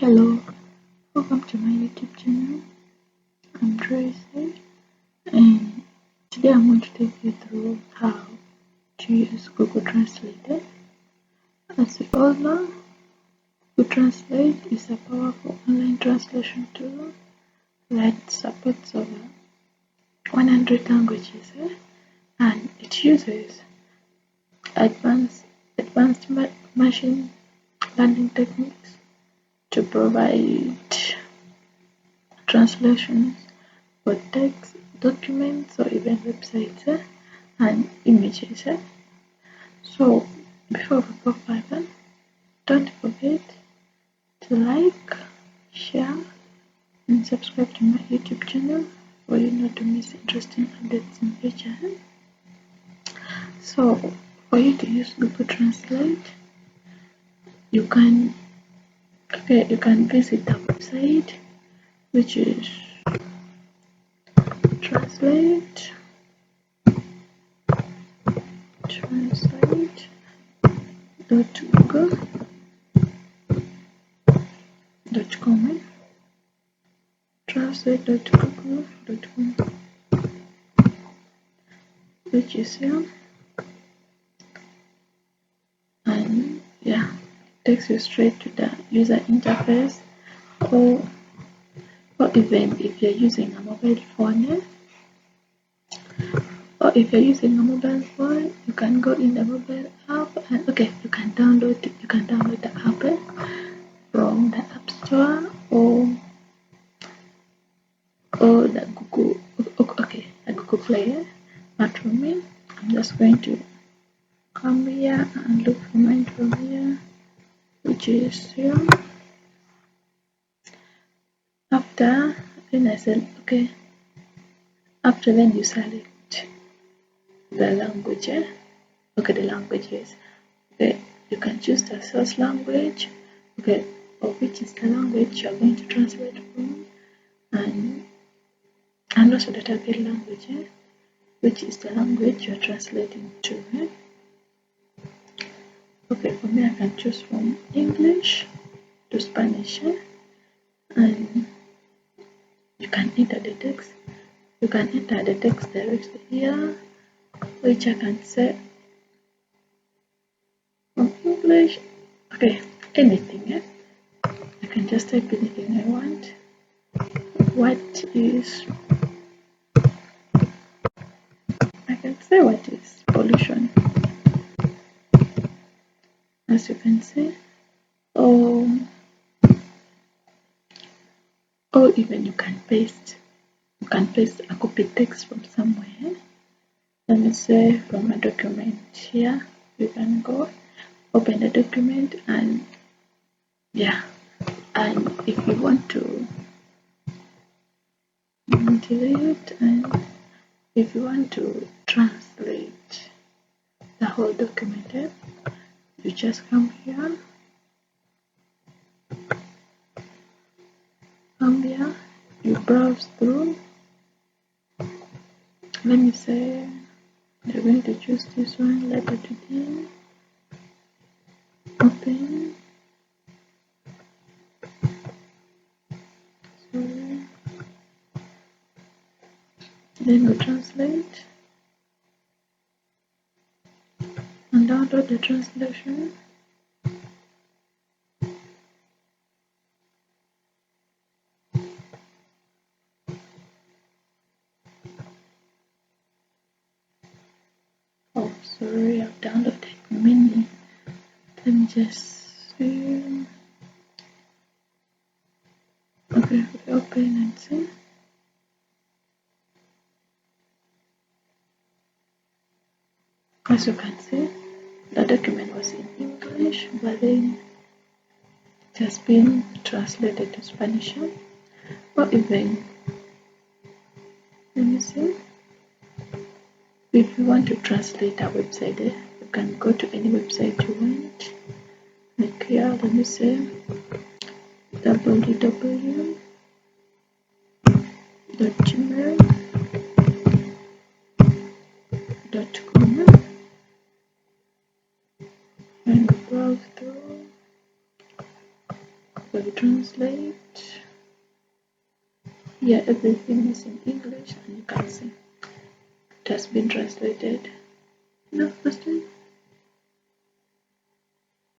Hello, welcome to my YouTube channel. I'm Tracy, and today I'm going to take you through how to use Google Translate. As we all know, Google Translate is a powerful online translation tool that supports over 100 languages, and it uses advanced machine learning techniques to provide translations for text, documents, or even websites and images. So before we go further, don't forget to like, share, and subscribe to my YouTube channel for you not to miss interesting updates in future. So for you to use Google Translate, you can visit the website, which is translate.google.com, translate.google.com, which is here, and yeah, takes you straight to the user interface, or even if you're using a mobile phone, you can go in the mobile app and you can download the app from the App Store or the Google Play. But for me, I'm just going to come here and look for mine from here, which is here. After then I said after then you select the language, the languages. You can choose the source language, or which is the language you're going to translate from, and also the target language, which is the language you're translating to. For me, I can choose from English to Spanish, and you can enter the text. You can enter the text directly here, which I can say from English, anything. I can just type anything I want. I can say what is pollution, as you can see, or even you can paste a copy text from somewhere. Let me say from a document here. You can go open the document, and if you want to delete, and if you want to translate the whole document, you just come here, you browse through. Let me say you're going to choose this one, letter today, open. Then we translate and download the translation. Sorry, I've downloaded many. Let me just see. We open and see. As you can see, the document was in English, but then it has been translated to Spanish, or even, let me see, if you want to translate a website, you can go to any website you want. Like here, let me say www.gmail.com, and browse through. Google Translate. Here everything is in English and you can see it has been translated. Now first time